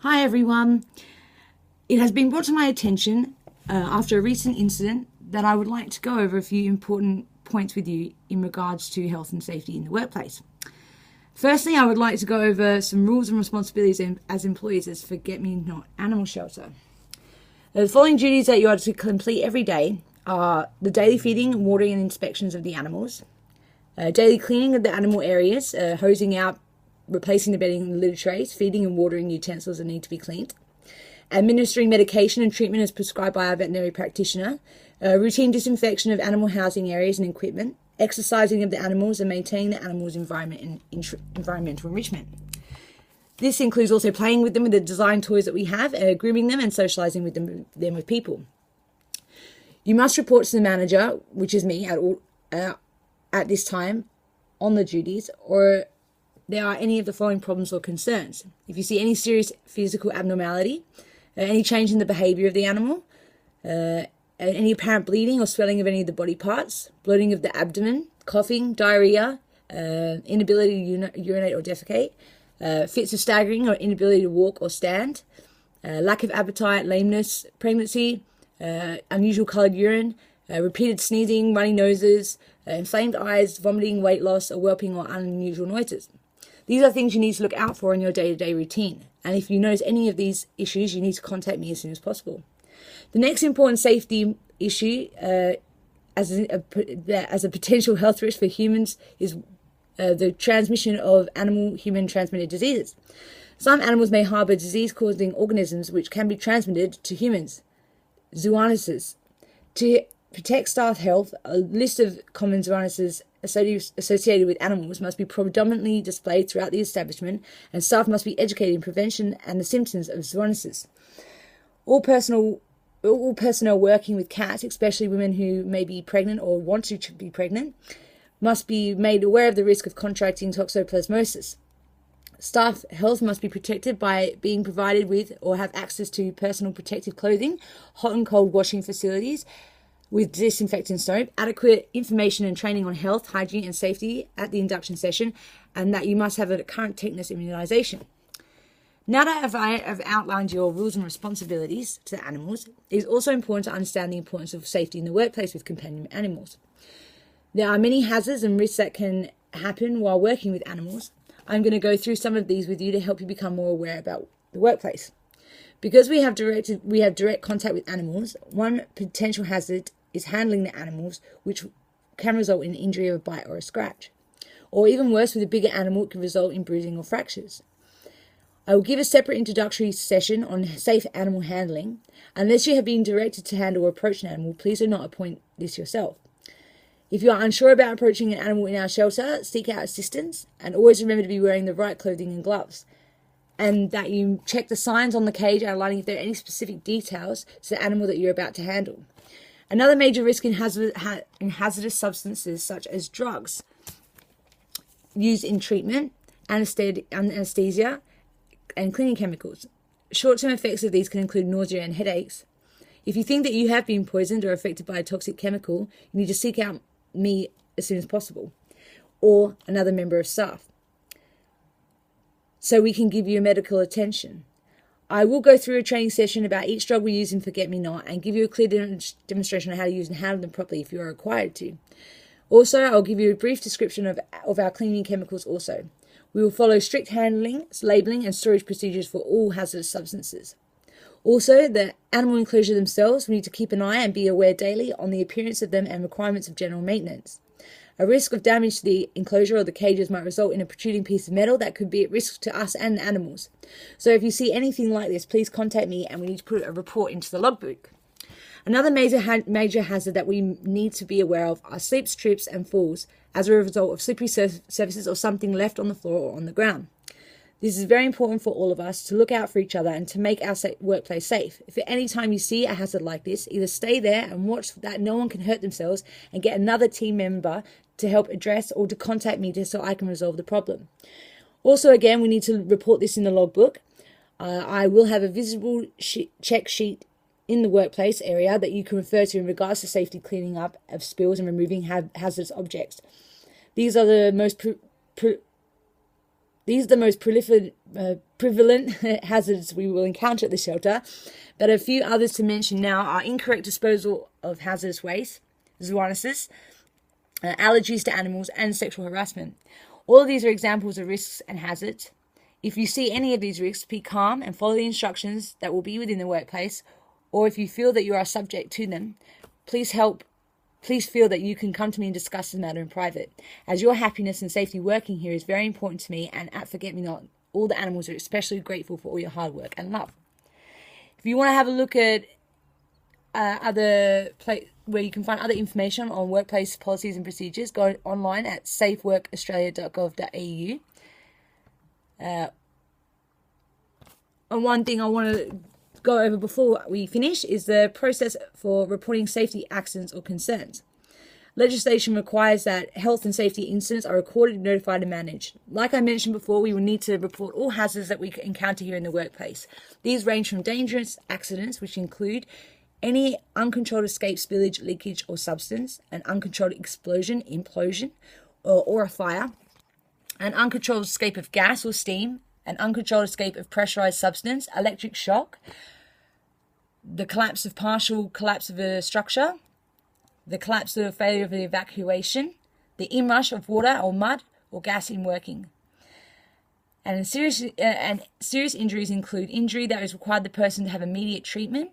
Hi everyone. It has been brought to my attention after a recent incident that I would like to go over a few important points with you in regards to health and safety in the workplace. Firstly, I would like to go over some rules and responsibilities as employees as Forget-Me-Not Animal Shelter. The following duties that you are to complete every day are the daily feeding, watering and inspections of the animals, daily cleaning of the animal areas, hosing out, replacing the bedding and litter trays, feeding and watering utensils that need to be cleaned, administering medication and treatment as prescribed by a veterinary practitioner, routine disinfection of animal housing areas and equipment, exercising of the animals and maintaining the animals' environment and environmental enrichment. This includes also playing with them with the design toys that we have, grooming them and socialising with them with people. You must report to the manager, which is me, at this time on the duties, or there are any of the following problems or concerns. If you see any serious physical abnormality, any change in the behaviour of the animal, any apparent bleeding or swelling of any of the body parts, bloating of the abdomen, coughing, diarrhea, inability to urinate or defecate, fits of staggering or inability to walk or stand, lack of appetite, lameness, pregnancy, unusual coloured urine, repeated sneezing, runny noses, inflamed eyes, vomiting, weight loss, or whelping or unusual noises. These are things you need to look out for in your day-to-day routine. And if you notice any of these issues, you need to contact me as soon as possible. The next important safety issue as a potential health risk for humans is the transmission of animal-human transmitted diseases. Some animals may harbour disease-causing organisms which can be transmitted to humans, zoonosis. To protect staff health, a list of common zoonosis associated with animals must be predominantly displayed throughout the establishment, and staff must be educated in prevention and the symptoms of zoonosis. All personnel working with cats, especially women who may be pregnant or want to be pregnant, must be made aware of the risk of contracting toxoplasmosis. Staff health must be protected by being provided with or have access to personal protective clothing, hot and cold washing facilities with disinfectant soap, adequate information and training on health, hygiene and safety at the induction session, and that you must have a current tetanus immunisation. Now that I have outlined your rules and responsibilities to the animals, it is also important to understand the importance of safety in the workplace with companion animals. There are many hazards and risks that can happen while working with animals. I'm going to go through some of these with you to help you become more aware about the workplace. Because we have direct contact with animals, one potential hazard is handling the animals, which can result in injury of a bite or a scratch. Or even worse, with a bigger animal, it can result in bruising or fractures. I will give a separate introductory session on safe animal handling. Unless you have been directed to handle or approach an animal, please do not appoint this yourself. If you are unsure about approaching an animal in our shelter, seek out assistance, and always remember to be wearing the right clothing and gloves, and that you check the signs on the cage outlining if there are any specific details to the animal that you're about to handle. Another major risk in hazardous substances such as drugs used in treatment, anesthesia, and cleaning chemicals. Short-term effects of these can include nausea and headaches. If you think that you have been poisoned or affected by a toxic chemical, you need to seek out me as soon as possible, or another member of staff, so we can give you medical attention. I will go through a training session about each drug we use in Forget-Me-Not and give you a clear demonstration of how to use and handle them properly if you are required to. Also, I'll give you a brief description of our cleaning chemicals also. We will follow strict handling, labelling and storage procedures for all hazardous substances. Also, the animal enclosure themselves, we need to keep an eye and be aware daily on the appearance of them and requirements of general maintenance. A risk of damage to the enclosure or the cages might result in a protruding piece of metal that could be at risk to us and the animals. So if you see anything like this, please contact me and we need to put a report into the logbook. Another major hazard that we need to be aware of are slips, trips and falls as a result of slippery surfaces or something left on the floor or on the ground. This is very important for all of us to look out for each other and to make our workplace safe. If at any time you see a hazard like this, either stay there and watch that no one can hurt themselves and get another team member to help address or to contact me just so I can resolve the problem. Also, again, we need to report this in the logbook. I will have a visible check sheet in the workplace area that you can refer to in regards to safety cleaning up of spills and removing hazardous objects. These are the most These are the most prevalent hazards we will encounter at the shelter, but a few others to mention now are incorrect disposal of hazardous waste, zoonosis, allergies to animals, and sexual harassment. All of these are examples of risks and hazards. If you see any of these risks, be calm and follow the instructions that will be within the workplace, or if you feel that you are subject to them, please feel that you can come to me and discuss the matter in private, as your happiness and safety working here is very important to me, and at Forget Me Not, all the animals are especially grateful for all your hard work and love. If you want to have a look at where you can find other information on workplace policies and procedures, go online at safeworkaustralia.gov.au. And one thing I want to go over before we finish is the process for reporting safety accidents or concerns. Legislation requires that health and safety incidents are recorded, notified, and managed. Like I mentioned before, we will need to report all hazards that we encounter here in the workplace. These range from dangerous accidents, which include any uncontrolled escape, spillage, leakage, or substance, an uncontrolled explosion, implosion, or a fire, an uncontrolled escape of gas or steam, an uncontrolled escape of pressurized substance, electric shock, the partial collapse of a structure, the collapse or failure of the evacuation, the inrush of water or mud or gas in working. And serious injuries include injury that has required the person to have immediate treatment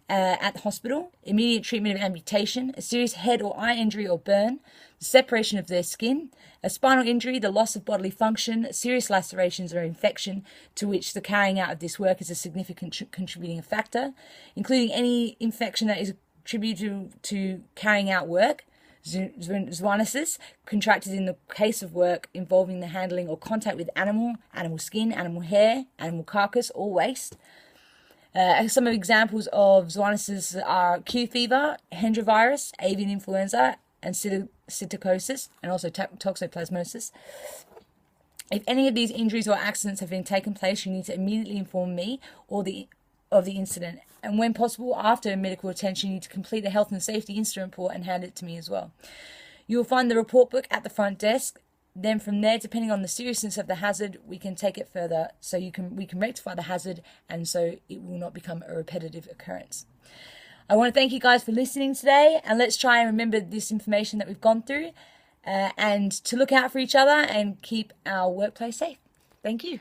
at the hospital, immediate treatment of amputation, a serious head or eye injury or burn, the separation of their skin, a spinal injury, the loss of bodily function, serious lacerations or infection to which the carrying out of this work is a significant contributing factor, including any infection that is attributed to carrying out work, zoonosis, contracted in the case of work involving the handling or contact with animal skin, animal hair, animal carcass, or waste. Some examples of zoonosis are Q fever, Hendra virus, avian influenza, and psittacosis, and also toxoplasmosis. If any of these injuries or accidents have taken place, you need to immediately inform me of the incident. And when possible, after medical attention, you need to complete a health and safety incident report and hand it to me as well. You will find the report book at the front desk. Then from there, depending on the seriousness of the hazard, we can take it further so we can rectify the hazard, and so it will not become a repetitive occurrence. I want to thank you guys for listening today, and let's try and remember this information that we've gone through and to look out for each other and keep our workplace safe. Thank you.